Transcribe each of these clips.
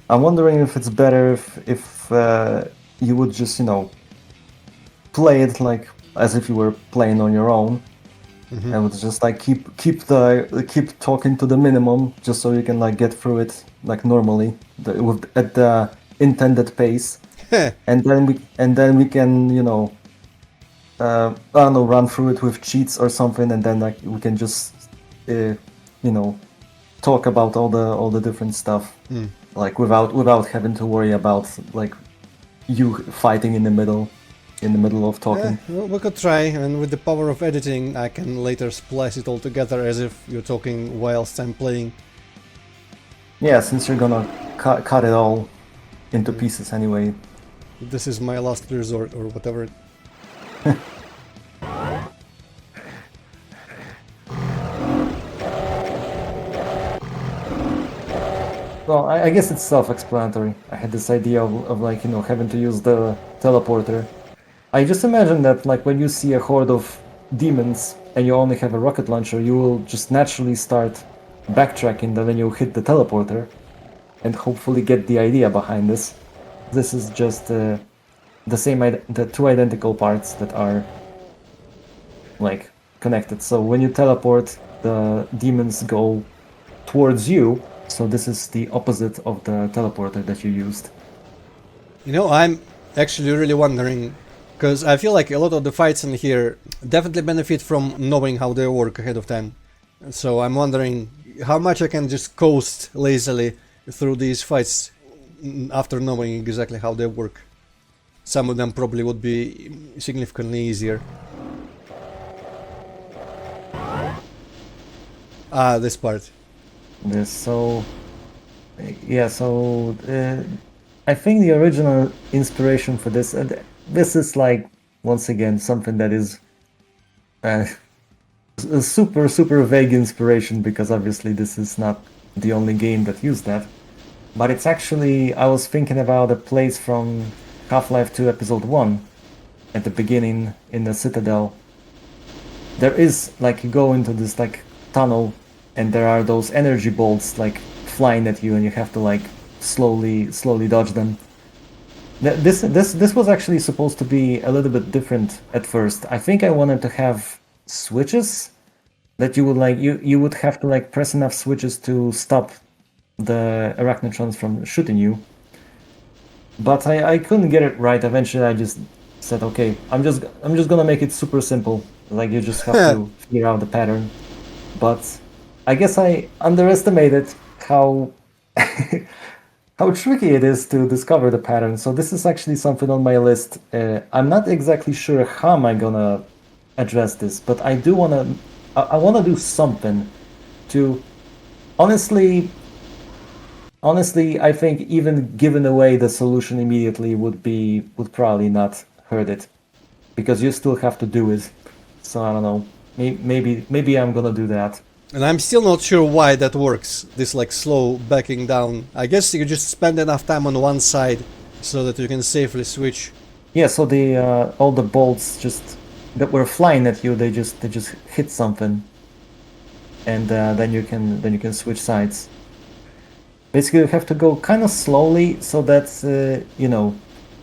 I'm wondering if it's better if you would just play it like as if you were playing on your own, and would just like keep talking to the minimum just so you can like get through it like normally at the intended pace, and then we can I don't know, run through it with cheats or something, and then like we can just uh, you know talk about all the different stuff, like without having to worry about like you fighting in the middle of talking. We could try, and with the power of editing, I can later splice it all together as if you're talking whilst I'm playing. Yeah, since you're gonna cut it all into pieces anyway. This is my last resort, or whatever. Well, I guess it's self-explanatory. I had this idea of like having to use the teleporter. I just imagine that like when you see a horde of demons and you only have a rocket launcher, you will just naturally start backtracking, and then you'll hit the teleporter and hopefully get the idea behind this. This is just the two identical parts that are like connected. So when you teleport, the demons go towards you. So this is the opposite of the teleporter that you used. I'm actually really wondering, because I feel like a lot of the fights in here definitely benefit from knowing how they work ahead of time. So I'm wondering how much I can just coast lazily through these fights after knowing exactly how they work. Some of them probably would be significantly easier. Ah, this part. This so yeah. So I think the original inspiration for this, and this is like once again something that is uh, a super vague inspiration, because obviously this is not the only game that used that. But it's actually, I was thinking about a place from Half-Life 2 Episode 1 at the beginning in the Citadel. There is like you go into this like tunnel, and there are those energy bolts like flying at you, and you have to like slowly dodge them. This was actually supposed to be a little bit different at first. I think I wanted to have switches that you would like you would have to like press enough switches to stop the arachnotrons from shooting you. But I couldn't get it right. Eventually I just said, okay, I'm just gonna make it super simple. Like you just have to figure out the pattern. But I guess I underestimated how how tricky it is to discover the pattern. So this is actually something on my list. I'm not exactly sure how am I gonna address this, but I wanna do something to honestly honestly, I think even giving away the solution immediately would probably not hurt it, because you still have to do it. So I don't know. Maybe I'm gonna do that. And I'm still not sure why that works, this like slow backing down. I guess you just spend enough time on one side so that you can safely switch. Yeah. So the all the bolts just that were flying at you, they just hit something, and then you can switch sides. Basically, you have to go kind of slowly so that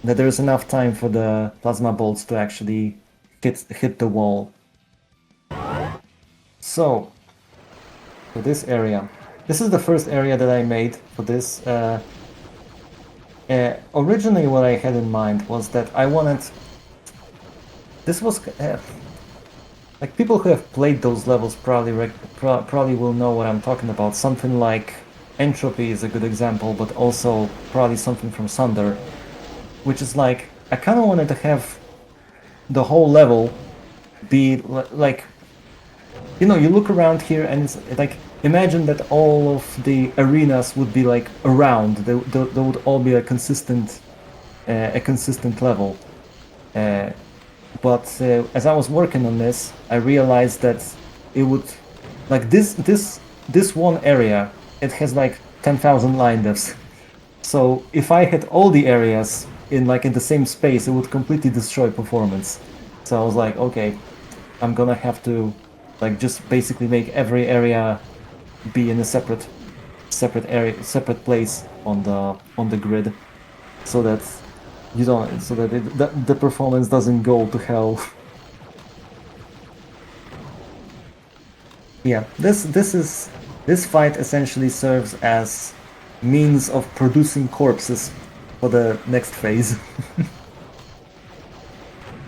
that there's enough time for the plasma bolts to actually hit the wall. So for this area, this is the first area that I made for this. Originally, what I had in mind was that I wanted. This was like people who have played those levels probably will know what I'm talking about. Something like Entropy is a good example, but also probably something from Sunder, which is like I kind of wanted to have the whole level be like you look around here, and it's like imagine that all of the arenas would be like around. They would all be a consistent level. Uh, but as I was working on this, I realized that it would like this one area. It has like 10,000 line depths. So if I had all the areas in the same space, it would completely destroy performance. So I was like, okay, I'm gonna have to like just basically make every area be in a separate separate area, separate place on the grid, so that you don't, so that the performance doesn't go to hell. Yeah, this fight essentially serves as means of producing corpses for the next phase,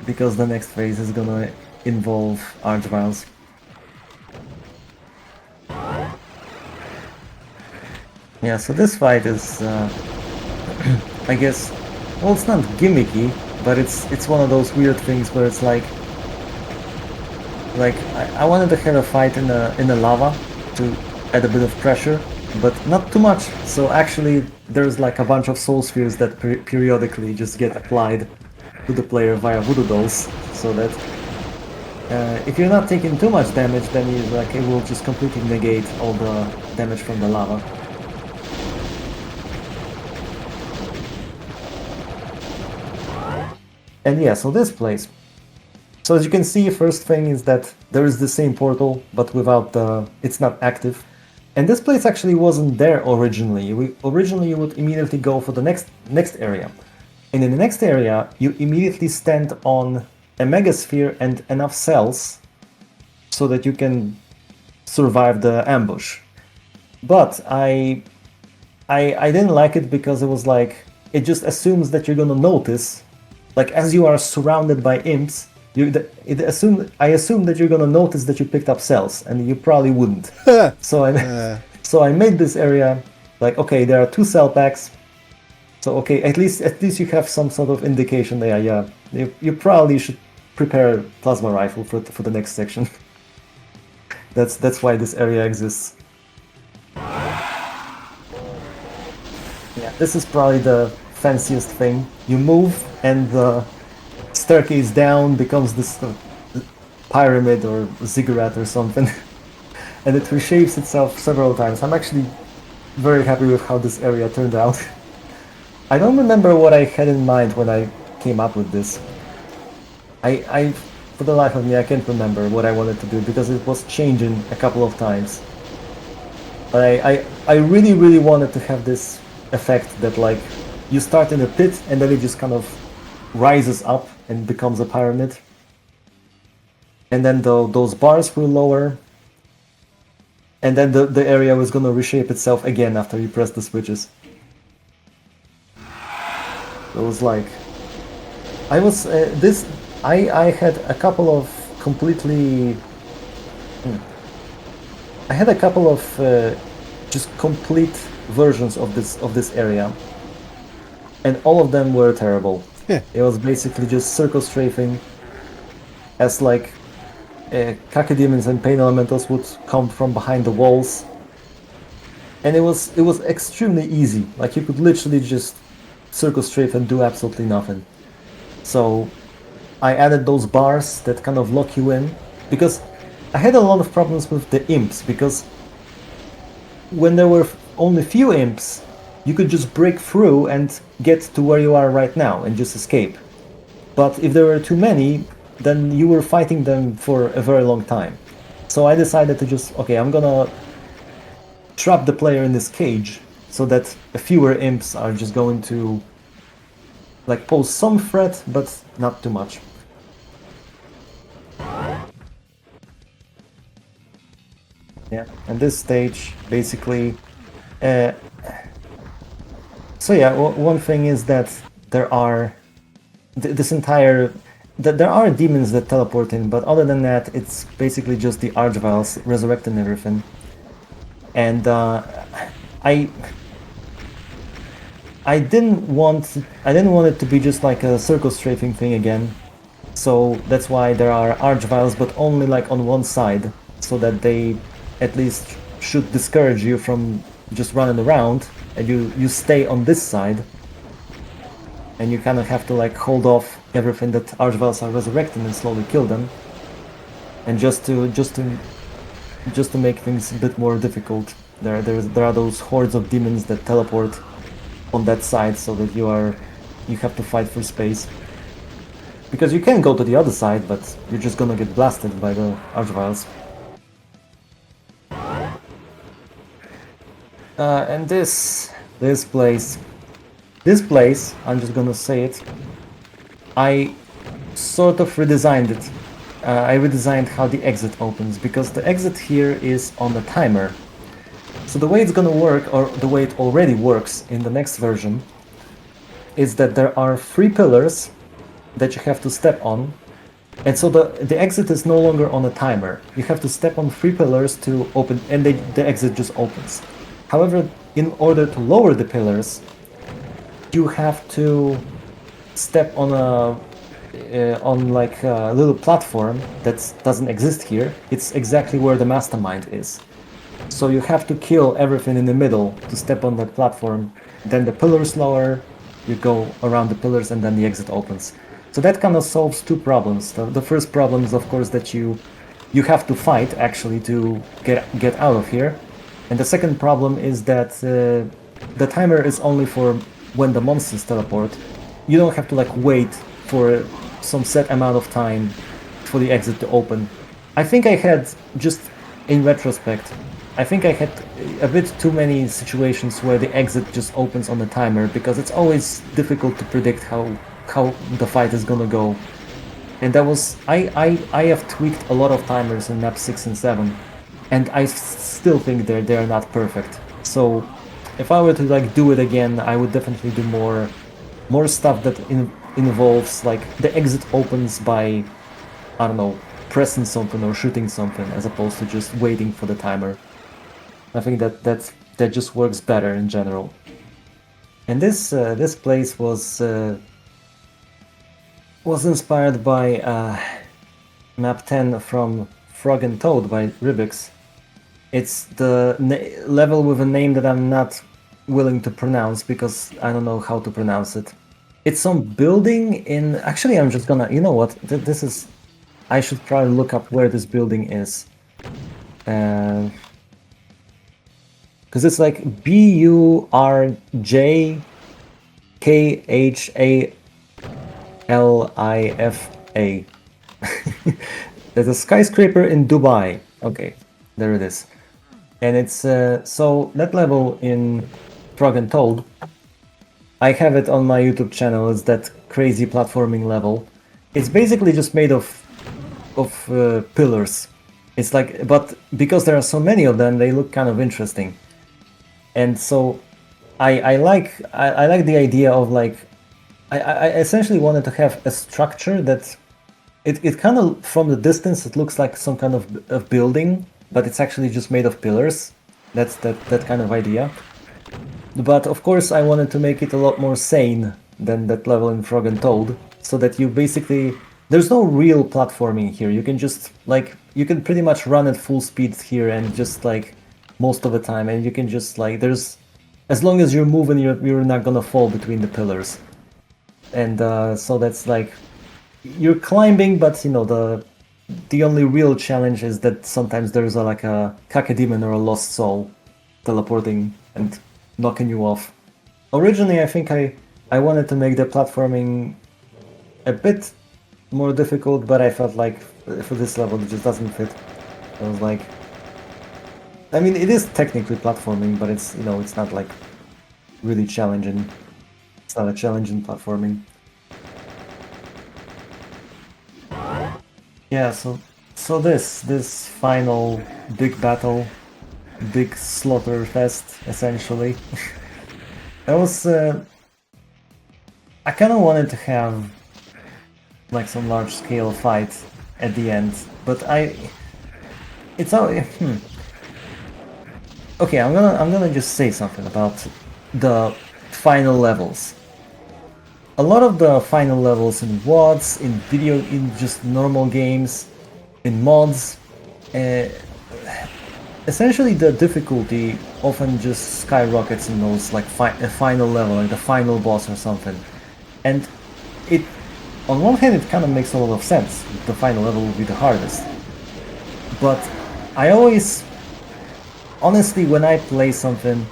because the next phase is gonna involve Archviles. Yeah, so this fight is, I guess, well, it's not gimmicky, but it's one of those weird things where it's like I wanted to have a fight in the lava to add a bit of pressure, but not too much. So actually, there's like a bunch of soul spheres that periodically just get applied to the player via voodoo dolls, so that if you're not taking too much damage, then you like it will just completely negate all the damage from the lava. And yeah, so this place. So as you can see, first thing is that there is the same portal, but without the, it's not active. And this place actually wasn't there originally. Originally you would immediately go for the next area. And in the next area, you immediately stand on a megasphere and enough cells so that you can survive the ambush. But I didn't like it because it was like, it just assumes that you're gonna notice, like as you are surrounded by imps, I assume that you're gonna notice that you picked up cells, and you probably wouldn't. So so I made this area like, okay, there are 2 cell packs. So okay, at least you have some sort of indication there. Yeah, you probably should prepare a plasma rifle for the next section. That's why this area exists. Yeah, this is probably the fanciest thing. You move and the staircase down becomes this pyramid or ziggurat or something, and it reshapes itself several times. I'm actually very happy with how this area turned out. I don't remember what I had in mind when I came up with this. I for the life of me, I can't remember what I wanted to do because it was changing a couple of times. But I really, really wanted to have this effect that like you start in a pit and then it just kind of rises up and becomes a pyramid. And then those bars will lower. And then the area was gonna reshape itself again after you press the switches. It was like... I was... I had a couple of completely... I had a couple of just complete versions of this area. And all of them were terrible. Yeah. It was basically just circle strafing, as like cacodemons and pain elementals would come from behind the walls, and it was extremely easy. Like you could literally just circle strafe and do absolutely nothing. So I added those bars that kind of lock you in, because I had a lot of problems with the imps, because when there were only few imps, you could just break through and get to where you are right now and just escape. But if there were too many, then you were fighting them for a very long time. So I decided to just, okay, I'm gonna trap the player in this cage so that fewer imps are just going to like pose some threat, but not too much. Yeah, and this stage basically so yeah, one thing is that there are this entire there are demons that teleport in, but other than that, it's basically just the Archviles resurrecting everything. And I I didn't want it to be just like a circle strafing thing again. So that's why there are Archviles, but only like on one side, so that they at least should discourage you from just running around, and you stay on this side, and you kind of have to like hold off everything that Archviles are resurrecting and slowly kill them, and just to make things a bit more difficult. There are those hordes of demons that teleport on that side, so that you have to fight for space. Because you can go to the other side, but you're just gonna get blasted by the Archviles. And this place, this place, I'm just gonna say it. I sort of redesigned it. I redesigned how the exit opens because the exit here is on a timer. So the way it's gonna work, or the way it already works in the next version, is that there are 3 pillars that you have to step on. And so the exit is no longer on a timer. You have to step on 3 pillars to open, and the exit just opens. However, in order to lower the pillars, you have to step on on like a little platform that doesn't exist here. It's exactly where the mastermind is. So you have to kill everything in the middle to step on that platform. Then the pillars lower, you go around the pillars, and then the exit opens. So that kind of solves 2 problems. The first problem is, of course, that you have to fight actually to get out of here. And the second problem is that the timer is only for when the monsters teleport. You don't have to like wait for some set amount of time for the exit to open. I think I had, just in retrospect, I think I had a bit too many situations where the exit just opens on the timer because it's always difficult to predict how the fight is gonna go. And that was I have tweaked a lot of timers in map 6 and 7, and I still think they're not perfect. So if I were to like do it again, I would definitely do more stuff that involves like the exit opens by, I don't know, pressing something or shooting something as opposed to just waiting for the timer. I think that just works better in general. And this place was inspired by map 10 from Frog and Toad by Ribix. It's the level with a name that I'm not willing to pronounce because I don't know how to pronounce it. It's some building in. Actually, I'm just gonna. You know what? This is. I should probably look up where this building is. Because it's like Burjkhalifa. There's a skyscraper in Dubai. Okay, there it is. And it's so that level in Frog and Toad, I have it on my YouTube channel. It's that crazy platforming level. It's basically just made of pillars. It's like, but because there are so many of them, they look kind of interesting. And so I like the idea of like I essentially wanted to have a structure that it kind of, from the distance, it looks like some kind of building, but it's actually just made of pillars. That's that kind of idea. But of course, I wanted to make it a lot more sane than that level in Frog and Toad, so that you basically, there's no real platforming here. You can just like, you can pretty much run at full speed here and just like most of the time, and you can just like, there's, as long as you're moving, you're not gonna fall between the pillars. And so that's like, you're climbing, but you know, the only real challenge is that sometimes there's like a cacodemon or a lost soul teleporting and knocking you off. Originally, I think I wanted to make the platforming a bit more difficult, but I felt like for this level it just doesn't fit. I was like, I mean, it is technically platforming, but it's, you know, it's not like really challenging. It's not a challenging platforming. Yeah, so this final big battle, big slaughter fest, essentially. That was I kind of wanted to have like some large scale fight at the end, but it's all okay. I'm gonna just say something about the final levels. A lot of the final levels in WODs, in just normal games, in mods, uh, essentially the difficulty often just skyrockets in those like a final level, like the final boss or something. And it, on one hand, it kind of makes a lot of sense. The final level will be the hardest. But I always, honestly, when I play something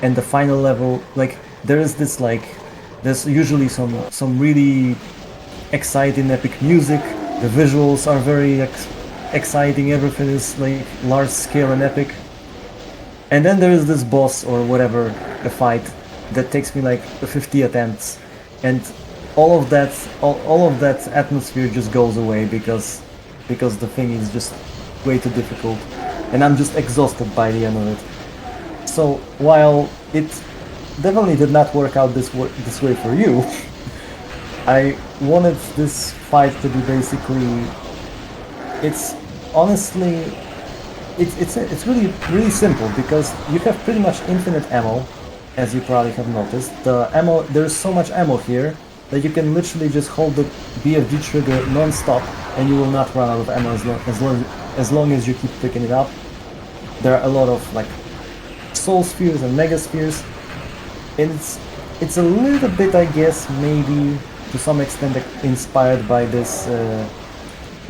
and the final level, like there is this like, there's usually some really exciting epic music. The visuals are very exciting. Everything is like large scale and epic. And then there is this boss or whatever, a fight that takes me like 50 attempts, and all of that atmosphere just goes away because the thing is just way too difficult, and I'm just exhausted by the end of it. So while it definitely did not work out this way for you, I wanted this fight to be basically. It's honestly it's really simple because you have pretty much infinite ammo, as you probably have noticed. The ammo there's so much ammo here that you can literally just hold the BFG trigger non-stop and you will not run out of ammo as long as you keep picking it up. There are a lot of like soul spheres and mega spheres, and it's a little bit, I guess, maybe to some extent inspired by this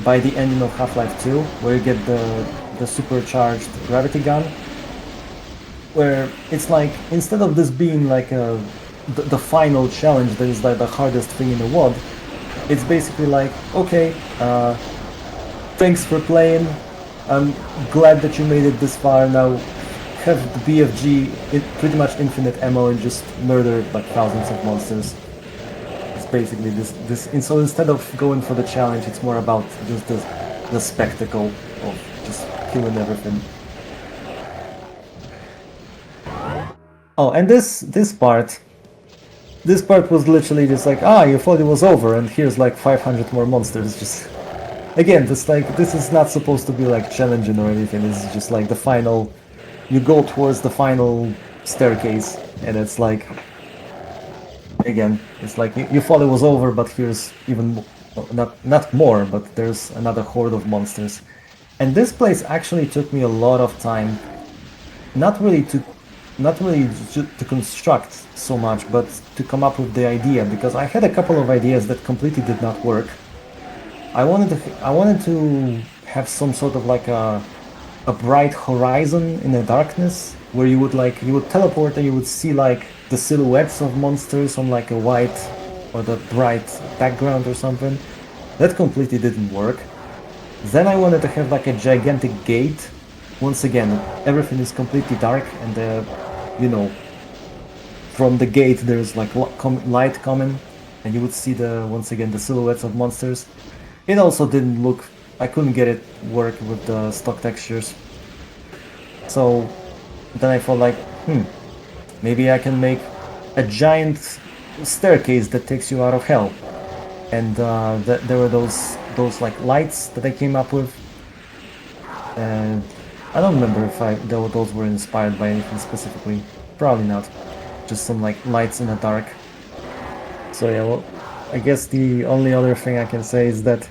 by the ending of Half-Life 2, where you get the supercharged gravity gun, where it's like instead of this being like the final challenge that is like the hardest thing in the world, it's basically like, okay, thanks for playing. I'm glad that you made it this far. Now have the BFG pretty much infinite ammo and just murder like thousands of monsters. It's basically this. And so instead of going for the challenge, it's more about just the spectacle of just killing everything. Oh, and this part was literally just like, ah, you thought it was over, and here's like 500 more monsters. Just again, this is not supposed to be like challenging or anything. It's just like the final. You go towards the final staircase, and it's like, again, it's like you thought it was over, but here's even not more, but there's another horde of monsters. And this place actually took me a lot of time, not really to to construct so much, but to come up with the idea, because I had a couple of ideas that completely did not work. I wanted to have some sort of like a bright horizon in the darkness where you would teleport and you would see like the silhouettes of monsters on like a white or the bright background or something. That completely didn't work. Then I wanted to have like a gigantic gate. Once again, everything is completely dark, and you know, from the gate there's like light coming, and you would see the once again the silhouettes of monsters. It also didn't look. I couldn't get it work with the stock textures. So then I thought like, maybe I can make a giant staircase that takes you out of hell. And there were those like lights that I came up with. And I don't remember if those were inspired by anything specifically. Probably not. Just some like lights in the dark. So yeah, well, I guess the only other thing I can say is that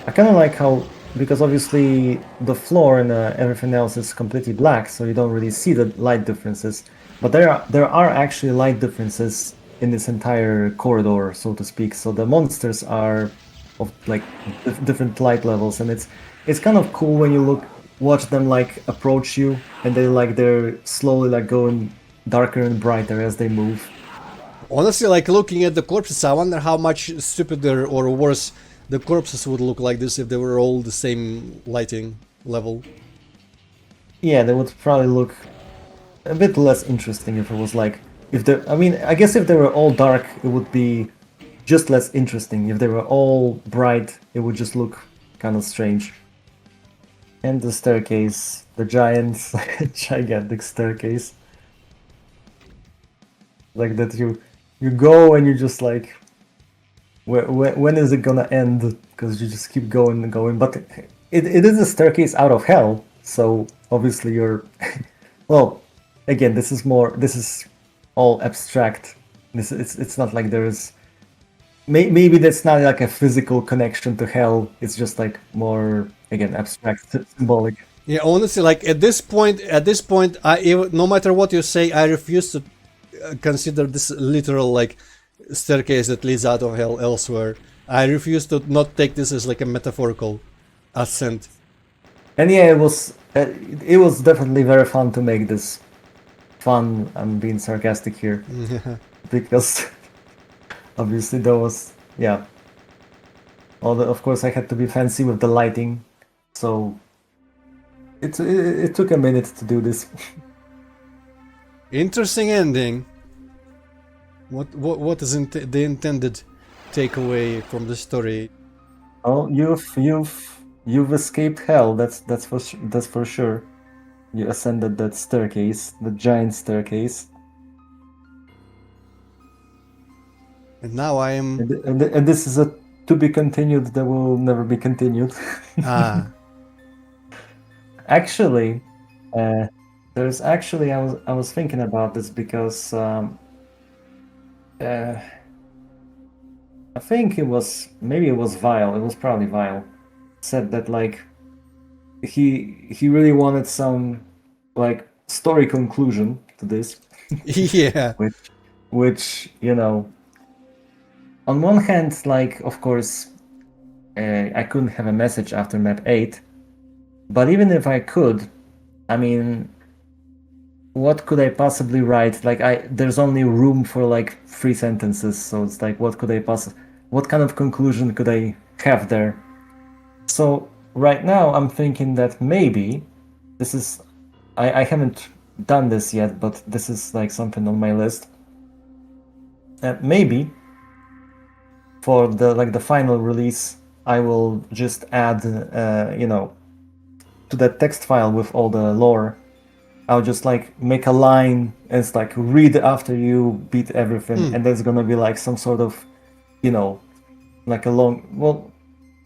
I kind of like how, because obviously the floor and everything else is completely black, so you don't really see the light differences. But there are actually light differences in this entire corridor, so to speak. So the monsters are of like different light levels, and it's kind of cool when you watch them like approach you, and they're slowly like going darker and brighter as they move. Honestly, like looking at the corpses, I wonder how much stupider or worse the corpses would look like this if they were all the same lighting level. Yeah, they would probably look a bit less interesting if it was like if they I mean, I guess if they were all dark, it would be just less interesting. If they were all bright, it would just look kind of strange. And the staircase, the giant, gigantic staircase, like that you go and you just like, when is it gonna end? Because you just keep going and going. But it is a staircase out of hell, so obviously you're, well, again, this is all abstract. It's not like there is, maybe that's not like a physical connection to hell. It's just like more, again, abstract, symbolic. Yeah, honestly, like at this point, no matter what you say, I refuse to consider this literal like staircase that leads out of hell elsewhere. I refuse to not take this as like a metaphorical ascent. And yeah, it was definitely very fun to make this fun. I'm being sarcastic here because obviously there was, yeah. Although of course I had to be fancy with the lighting, so it took a minute to do this. Interesting ending. What is the intended takeaway from the story? Oh, you've escaped hell. That's for sure. You ascended that staircase, the giant staircase, And now I am. and this is a to be continued that will never be continued. Ah. Actually, uh, there's actually I was thinking about this because uh, I think it was maybe it was Vile. It was probably Vile. Said that like he really wanted some like story conclusion to this, Yeah. which you know, on one hand, like of course, I couldn't have a message after map 8, but even if I could, I mean, what could I possibly write? Like there's only room for like 3 sentences, so it's like what kind of conclusion could I have there? So right now I'm thinking that maybe this is I haven't done this yet, but this is like something on my list. Maybe for the final release, I will just add to that text file with all the lore. I'll just like make a line and it's like read after you beat everything, and there's gonna be like some sort of, you know, like a long. Well,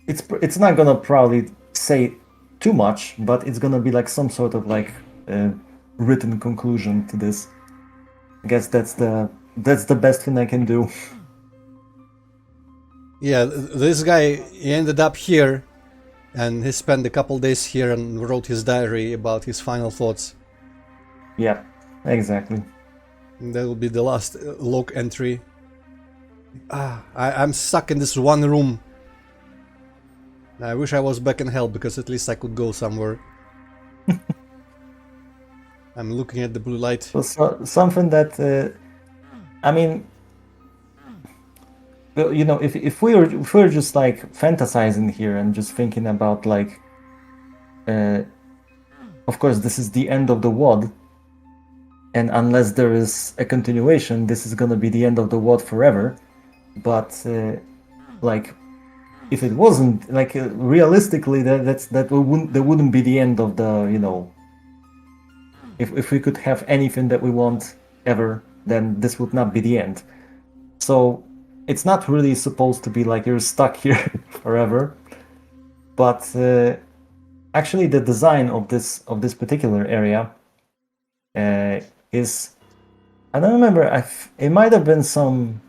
it's not gonna probably say too much, but it's gonna be like some sort of like uh, written conclusion to this. I guess that's the best thing I can do. Yeah, this guy, he ended up here, and he spent a couple days here and wrote his diary about his final thoughts. Yeah, exactly. And that will be the last log entry. I'm stuck in this one room. I wish I was back in hell, because at least I could go somewhere. I'm looking at the blue light. Something that I mean, well, you know, if we were just like fantasizing here and just thinking about like, uh, of course, this is the end of the WOD, and unless there is a continuation, this is gonna be the end of the WOD forever. But like, if it wasn't, like, realistically, that wouldn't be the end of the, you know. If we could have anything that we want ever, then this would not be the end. So it's not really supposed to be like you're stuck here forever. But actually, the design of this particular area is, I don't remember. It might have been some.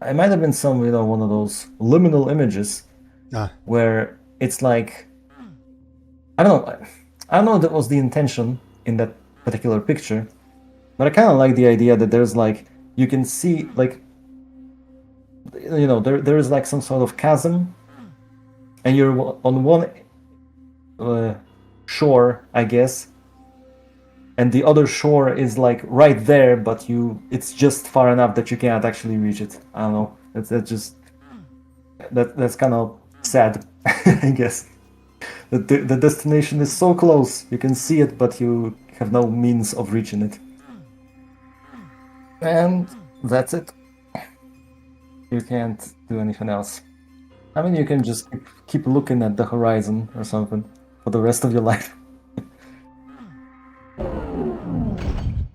It might have been some, you know, one of those liminal images Ah, where it's like, I don't know. I don't know if that was the intention in that particular picture, but I kind of like the idea that there's like you can see like, you know, there is like some sort of chasm, and you're on one uh, shore, I guess, and the other shore is like right there, but it's just far enough that you cannot actually reach it. I don't know. That's just that's kind of sad, I guess. The destination is so close, you can see it, but you have no means of reaching it. And that's it. You can't do anything else. I mean, you can just keep looking at the horizon or something for the rest of your life.